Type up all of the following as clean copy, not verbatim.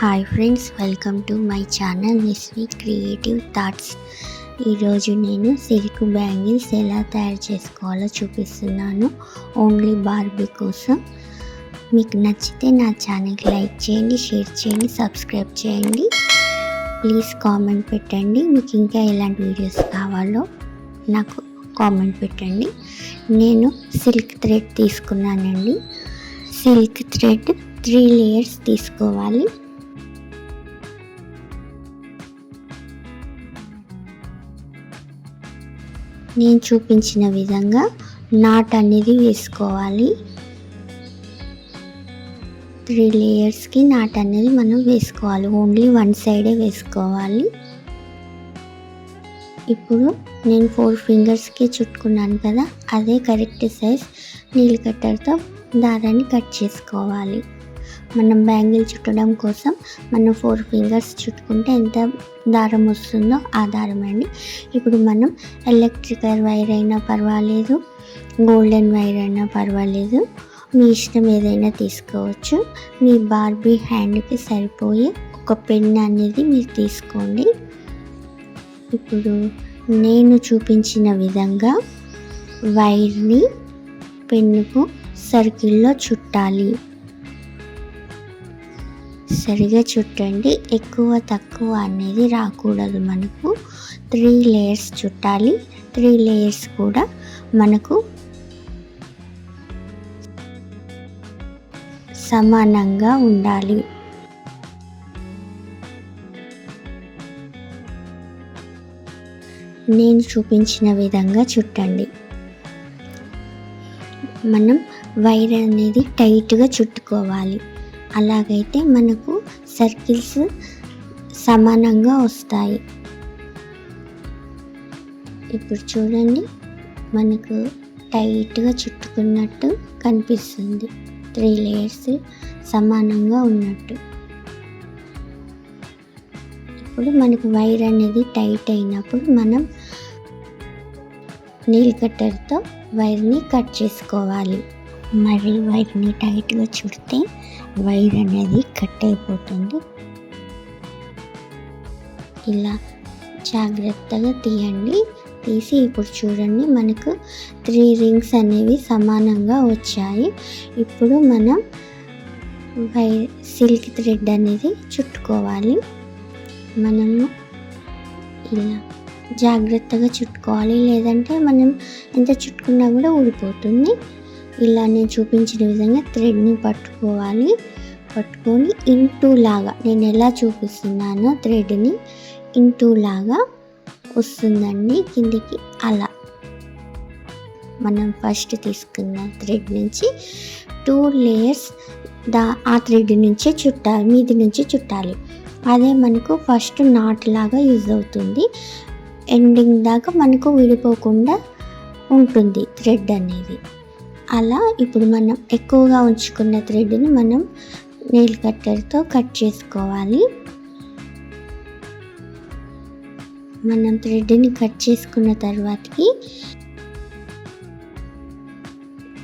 Hi friends, welcome to my channel Nisvi creative thoughts. ఈరోజు నేను silk bangles ఎలా తయారు చేసుకోవాలో చూపిస్తున్నాను, ఓన్లీ బార్బీ కోసం. మీకు నచ్చితే నా ఛానల్కి లైక్ చేయండి, షేర్ చేయండి, సబ్స్క్రైబ్ చేయండి. ప్లీజ్ కామెంట్ పెట్టండి, మీకు ఇంకా ఎలాంటి వీడియోస్ కావాలో నాకు కామెంట్ పెట్టండి. నేను సిల్క్ థ్రెడ్ తీసుకున్నానండి. సిల్క్ థ్రెడ్ 3 లేయర్స్ తీసుకోవాలి. నేను చూపించిన విధంగా నాట్ అనేది వేసుకోవాలి. 3 లేయర్స్కి నాట్ అనేది మనం వేసుకోవాలి, ఓన్లీ 1 సైడే వేసుకోవాలి. ఇప్పుడు నేను 4 ఫింగర్స్కి చుట్టుకున్నాను కదా, అదే కరెక్ట్ సైజ్ నీల్ కట్టర్తో దారాన్ని కట్ చేసుకోవాలి. మనం బ్యాంగిల్ చుట్టడం కోసం మనం 4 ఫింగర్స్ చుట్టుకుంటే ఎంత దారం వస్తుందో ఆ దారం అండి. ఇప్పుడు మనం ఎలక్ట్రికల్ వైర్ అయినా పర్వాలేదు, గోల్డెన్ వైర్ అయినా పర్వాలేదు, మీ ఇష్టం ఏదైనా తీసుకోవచ్చు. మీ బార్బీ హ్యాండ్కి సరిపోయే ఒక పెన్ అనేది మీరు తీసుకోండి. ఇప్పుడు నేను చూపించిన విధంగా వైర్ని పెన్నుకు సర్కిల్లో చుట్టాలి. సరిగా చుట్టండి, ఎక్కువ తక్కువ అనేది రాకూడదు. మనకు 3 లేయర్స్ చుట్టాలి. 3 లేయర్స్ కూడా మనకు సమానంగా ఉండాలి. నేను చూపించిన విధంగా చుట్టండి. మనం వైర్ అనేది టైట్గా చుట్టుకోవాలి, అలాగైతే మనకు సర్కిల్స్ సమానంగా వస్తాయి. ఇప్పుడు చూడండి, మనకు టైట్గా చుట్టుకున్నట్టు కనిపిస్తుంది, 3 లేయర్స్ సమానంగా ఉన్నట్టు. ఇప్పుడు మనకు వైర్ అనేది టైట్ అయినప్పుడు మనం నీల్ కట్టర్తో వైర్ని కట్ చేసుకోవాలి. మరి వైర్ని టైట్గా చుడితే వైర్ అనేది కట్ అయిపోతుంది. ఇలా జాగ్రత్తగా తీయండి. తీసి ఇప్పుడు చూడండి, మనకు 3 రింగ్స్ అనేవి సమానంగా వచ్చాయి. ఇప్పుడు మనం సిల్క్ థ్రెడ్ అనేది చుట్టుకోవాలి. మనము ఇలా జాగ్రత్తగా చుట్టుకోవాలి, లేదంటే మనం ఎంత చుట్టుకున్నా కూడా ఊడిపోతుంది. ఇలా నేను చూపించిన విధంగా థ్రెడ్ని పట్టుకోవాలి. పట్టుకొని ఇంటూ లాగా, నేను ఎలా చూపిస్తున్నానో థ్రెడ్ని ఇంటూ లాగా వస్తుందండి కిందికి. అలా మనం ఫస్ట్ తీసుకున్న థ్రెడ్ నుంచి 2 లేయర్స్ ఆ థ్రెడ్ నుంచే చుట్టాలి, మీది నుంచి చుట్టాలి. అదే మనకు ఫస్ట్ నాట్ లాగా యూజ్ అవుతుంది. ఎండింగ్ దాకా మనకు విడిపోకుండా ఉంటుంది థ్రెడ్ అనేది. అలా ఇప్పుడు మనం ఎక్కువగా ఉంచుకున్న థ్రెడ్ని మనం నెయిల్ కట్టర్తో కట్ చేసుకోవాలి. మనం థ్రెడ్ని కట్ చేసుకున్న తర్వాతకి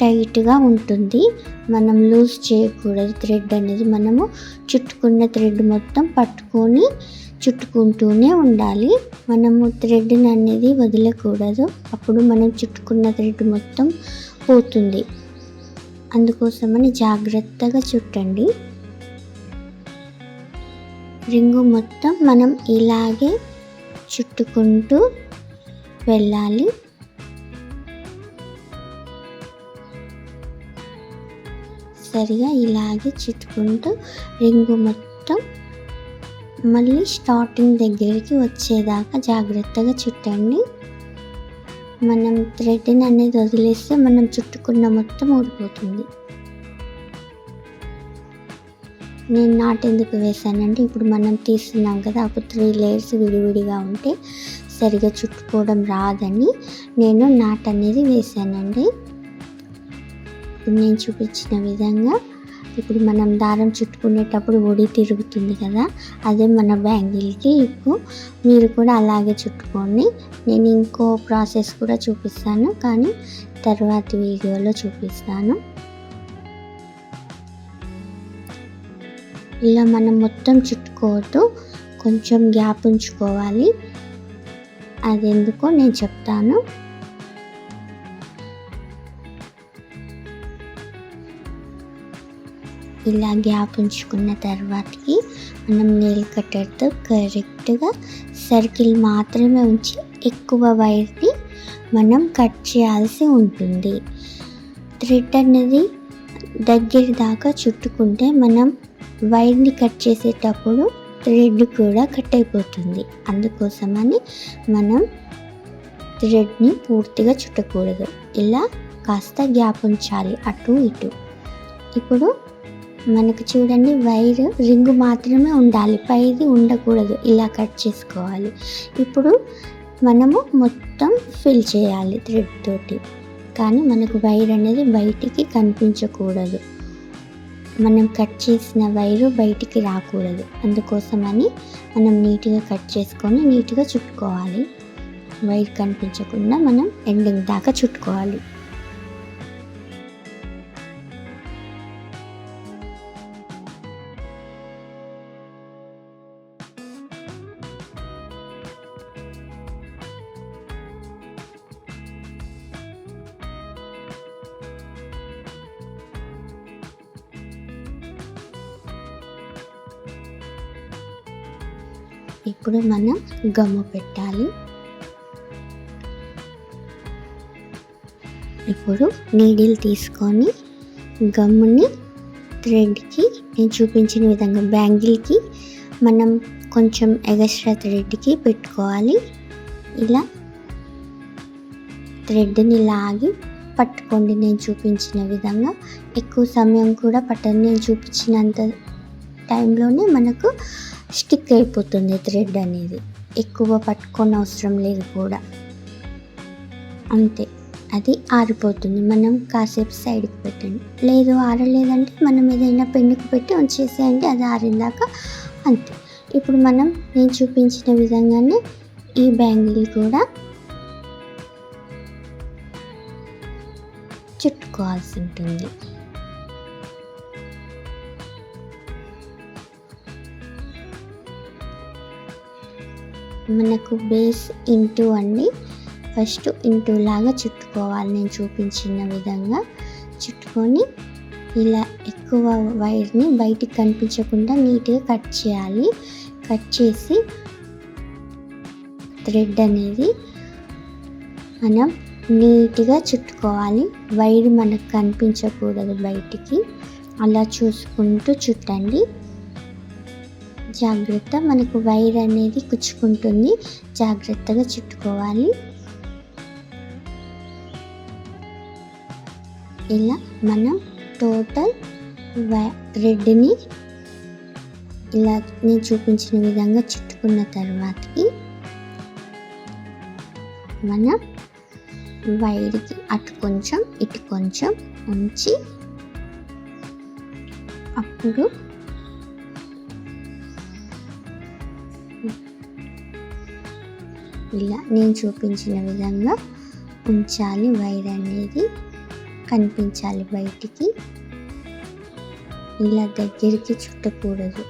టైట్గా ఉంటుంది, మనం లూజ్ చేయకూడదు. థ్రెడ్ అనేది మనము చుట్టుకున్న థ్రెడ్ మొత్తం పట్టుకొని చుట్టుకుంటూనే ఉండాలి. మనము థ్రెడ్ని అనేది వదలకూడదు, అప్పుడు మనం చుట్టుకున్న థ్రెడ్ మొత్తం పోతుంది. అందుకోసమని జాగ్రత్తగా చుట్టండి. రింగు మొత్తం మనం ఇలాగే చుట్టుకుంటూ వెళ్ళాలి. సరిగా ఇలాగే చుట్టుకుంటూ రింగు మొత్తం మళ్ళీ స్టార్టింగ్ దగ్గరికి వచ్చేదాకా జాగ్రత్తగా చుట్టండి. మనం థ్రెడ్ని అనేది వదిలేస్తే మనం చుట్టుకున్న మొత్తం ఊడిపోతుంది. నేను నాట్ ఎందుకు వేసానంటే, ఇప్పుడు మనం తీస్తున్నాం కదా, అప్పుడు 3 లేయర్స్ విడివిడిగా ఉంటే సరిగా చుట్టుకోవడం రాదని నేను నాట్ అనేది వేసానండి. ఇప్పుడు నేను చూపించిన విధంగా ఇప్పుడు మనం దారం చుట్టుకునేటప్పుడు ఒడి తిరుగుతుంది కదా, అదే మన బ్యాంగిల్కి. ఇప్పుడు మీరు కూడా అలాగే చుట్టుకోండి. నేను ఇంకో ప్రాసెస్ కూడా చూపిస్తాను, కానీ తర్వాత వీడియోలో చూపిస్తాను. ఇలా మనం మొత్తం చుట్టుకోవద్దు, కొంచెం గ్యాప్ ఉంచుకోవాలి. అది ఎందుకో నేను చెప్తాను. ఇలా గ్యాప్ ఉంచుకున్న తర్వాతకి మనం నెయిల్ కట్టర్తో కరెక్ట్గా సర్కిల్ మాత్రమే ఉంచి ఎక్కువ వైర్ని మనం కట్ చేయాల్సి ఉంటుంది. థ్రెడ్ అనేది దగ్గర దాకా చుట్టుకుంటే మనం వైర్ని కట్ చేసేటప్పుడు థ్రెడ్ కూడా కట్ అయిపోతుంది. అందుకోసమని మనం థ్రెడ్ని పూర్తిగా చుట్టకూడదు, ఇలా కాస్త గ్యాప్ ఉంచాలి అటు ఇటు. ఇప్పుడు మనకు చూడండి, వైర్ రింగు మాత్రమే ఉండాలి, పైది ఉండకూడదు. ఇలా కట్ చేసుకోవాలి. ఇప్పుడు మనము మొత్తం ఫిల్ చేయాలి థ్రెడ్ తోటి, కానీ మనకు వైర్ అనేది బయటికి కనిపించకూడదు. మనం కట్ చేసిన వైరు బయటికి రాకూడదు. అందుకోసమని మనం నీట్గా కట్ చేసుకొని నీట్గా చుట్టుకోవాలి. వైర్ కనిపించకుండా మనం ఎండింగ్ దాకా చుట్టుకోవాలి. ఇప్పుడు మనం గమ్ము పెట్టాలి. ఇప్పుడు నీడిల్ తీసుకొని గమ్ముని థ్రెడ్కి నేను చూపించిన విధంగా బ్యాంగిల్కి మనం కొంచెం ఎక్స్ట్రా థ్రెడ్కి పెట్టుకోవాలి. ఇలా థ్రెడ్ని లాగి పట్టుకోండి నేను చూపించిన విధంగా. ఎక్కువ సమయం కూడా పట్టదు, నేను చూపించినంత టైంలోనే మనకు స్టిక్ అయిపోతుంది థ్రెడ్ అనేది. ఎక్కువ పట్టుకొని అవసరం లేదు కూడా, అంతే. అది ఆరిపోతుంది. మనం కాసేపు సైడ్కి పెట్టండి, లేదు ఆరలేదంటే మనం ఏదైనా పెన్నుకు పెట్టి ఉంచేసేయండి, అది ఆరిందాక, అంతే. ఇప్పుడు మనం నేను చూపించిన విధంగానే ఈ బ్యాంగిల్ కూడా చుట్టుకోవాల్సి ఉంటుంది. మనకు బేస్ ఇంటూ అండి, ఫస్ట్ ఇంటూ లాగా చుట్టుకోవాలి. నేను చూపించిన విధంగా చుట్టుకొని ఇలా ఎక్కువ వైర్ని బయటికి కనిపించకుండా నీట్గా కట్ చేయాలి. కట్ చేసి థ్రెడ్ అనేది మనం నీట్గా చుట్టుకోవాలి. వైర్ మనకు కనిపించకూడదు బయటికి, అలా చూసుకుంటూ చుట్టండి. జాగ్రత్త, మనకు వైర్ అనేది కుచ్చుకుంటుంది, జాగ్రత్తగా చుట్టుకోవాలి. ఇలా మనం టోటల్ థ్రెడ్ని ఇలా నేను చూపించిన విధంగా చుట్టుకున్న తర్వాతకి మనం వైర్కి అటు కొంచెం ఇటు కొంచెం ఉంచి అప్పుడు ఇలా నేను చూపించిన విధంగా ఉంచాలి. వైర్ అనేది కనిపించాలి బయటికి, ఇలా దగ్గరికి చుట్టకూడదు.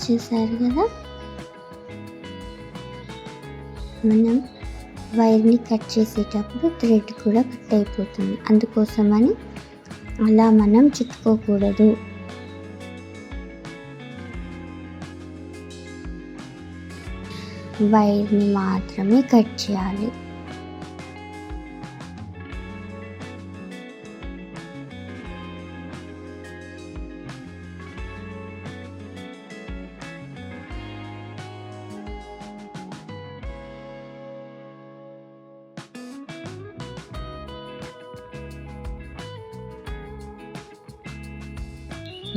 చూసారు కదా, మనం వైర్ని కట్ చేసేటప్పుడు థ్రెడ్ కూడా కట్ అయిపోతుంది. అందుకోసమని అలా మనం చుట్టుకోకూడదు. వైర్ని మాత్రమే కట్ చేయాలి.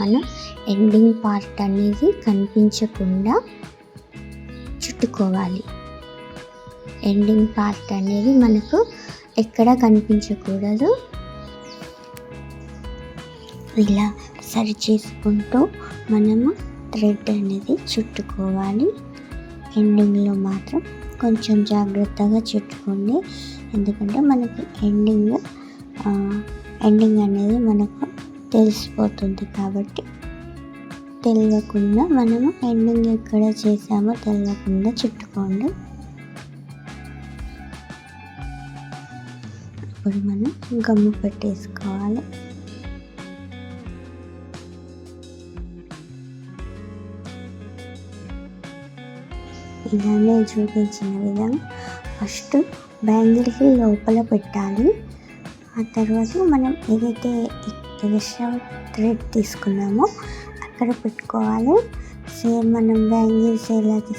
మనం ఎండింగ్ పార్ట్ అనేది కనిపించకుండా చుట్టుకోవాలి. ఎండింగ్ పార్ట్ అనేది మనకు ఎక్కడ కనిపించకూడదు. ఇలా సరి చేసుకుంటూ మనము థ్రెడ్ అనేది చుట్టుకోవాలి. ఎండింగ్లో మాత్రం కొంచెం జాగ్రత్తగా చుట్టుకోండి, ఎందుకంటే మనకి ఎండింగ్ అనేది మనకు తెలిసిపోతుంది కాబట్టి తెలియకుండా మనము ఎండింగ్ ఎక్కడ చేసామో తెలియకుండా చుట్టుకోండి. ఇప్పుడు మనం గమ్ము పెట్టేసుకోవాలి. ఇలానే చూపించిన విధంగా ఫస్ట్ బ్యాంగిల్కి లోపల పెట్టాలి. ఆ తర్వాత మనం ఏదైతే ఎక్స్ట్రా థ్రెడ్ తీసుకున్నామో అక్కడ పెట్టుకోవాలి. సేమ్ మనం బ్యాంగిల్స్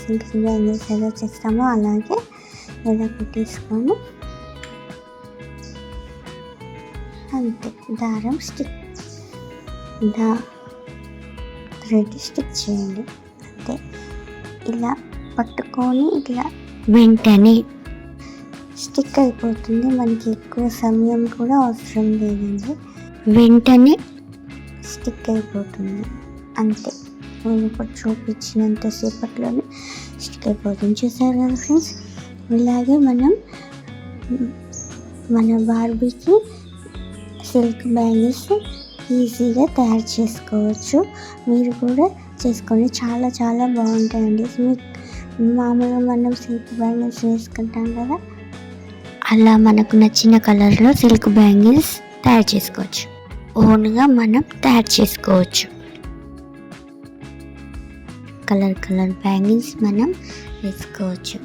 సిల్క్ బ్యాంగిల్స్ ఎలా చేస్తామో అలాగే ఎలా పెట్టేసుకొని అంతే దారం థ్రెడ్ స్టిక్ చేయండి. అంతే ఇలా పట్టుకొని ఇట్లా వెంటనే స్టిక్ అయిపోతుంది. మనకి ఎక్కువ సమయం కూడా అవసరం లేదండి, వెంటనే స్టిక్ అయిపోతుంది. అంతే నేను ఇప్పుడు చూపించినంతసేపట్లోనే స్టిక్ అయిపోతుంది. చూసారు కదా ఫ్రెండ్స్, ఇలాగే మనం మన బార్బీకి సిల్క్ బ్యాంగిల్స్ ఈజీగా తయారు చేసుకోవచ్చు. మీరు కూడా చేసుకొని చాలా చాలా బాగుంటాయండి. మామూలుగా మనం సిల్క్ బ్యాంగిల్స్ వేసుకుంటాం కదా, అలా మనకు నచ్చిన కలర్లో సిల్క్ బ్యాంగిల్స్ తయారు చేసుకోవచ్చు. ఓన్గా మనం తయారు చేసుకోవచ్చు. కలర్ బ్యాంగిల్స్ మనం వేసుకోవచ్చు.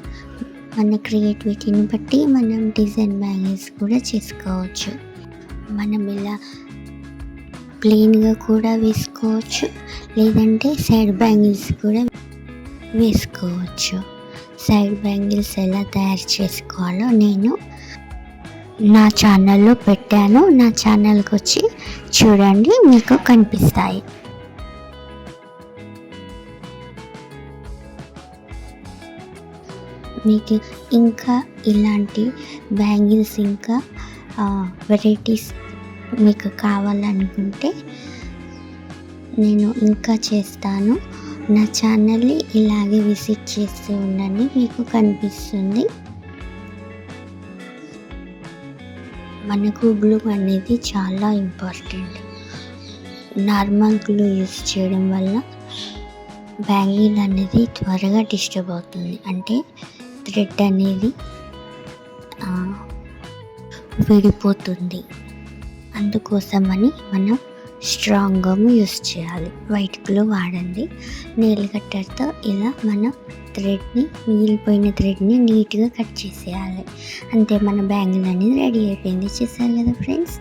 మన క్రియేటివిటీని బట్టి మనం డిజైన్ బ్యాంగిల్స్ కూడా చేసుకోవచ్చు. మనం ఇలా ప్లెయిన్గా కూడా వేసుకోవచ్చు, లేదంటే సైడ్ బ్యాంగిల్స్ కూడా వేసుకోవచ్చు. సైడ్ బ్యాంగిల్స్ ఎలా తయారు చేసుకోవాలో నేను నా ఛానల్లో పెట్టాను. నా ఛానల్కి వచ్చి చూడండి, మీకు కనిపిస్తాయి. మీకు ఇంకా ఇలాంటి బ్యాంగిల్స్ ఇంకా వెరైటీస్ మీకు కావాలనుకుంటే నేను ఇంకా చేస్తాను. నా ఛానల్ని ఇలాగే విజిట్ చేస్తూ ఉండండి, మీకు కనిపిస్తుంది. మనకు గ్లూ అనేది చాలా ఇంపార్టెంట్. నార్మల్ గ్లూ యూస్ చేయడం వల్ల బ్యాంగిల్ అనేది త్వరగా డిస్టర్బ్ అవుతుంది, అంటే థ్రెడ్ అనేది విడిపోతుంది. అందుకోసమని మనం స్ట్రాంగ్ గమ్ యూస్ చేయాలి. వైట్ గ్లూ వాడండి. నెయిల్ కట్టర్తో ఇలా మనం మిగిలిపోయిన థ్రెడ్ని నీట్గా కట్ చేసేయాలి. అంతే, మన బ్యాంగిల్ అనేది రెడీ అయిపోయింది. చూసారు కదా ఫ్రెండ్స్.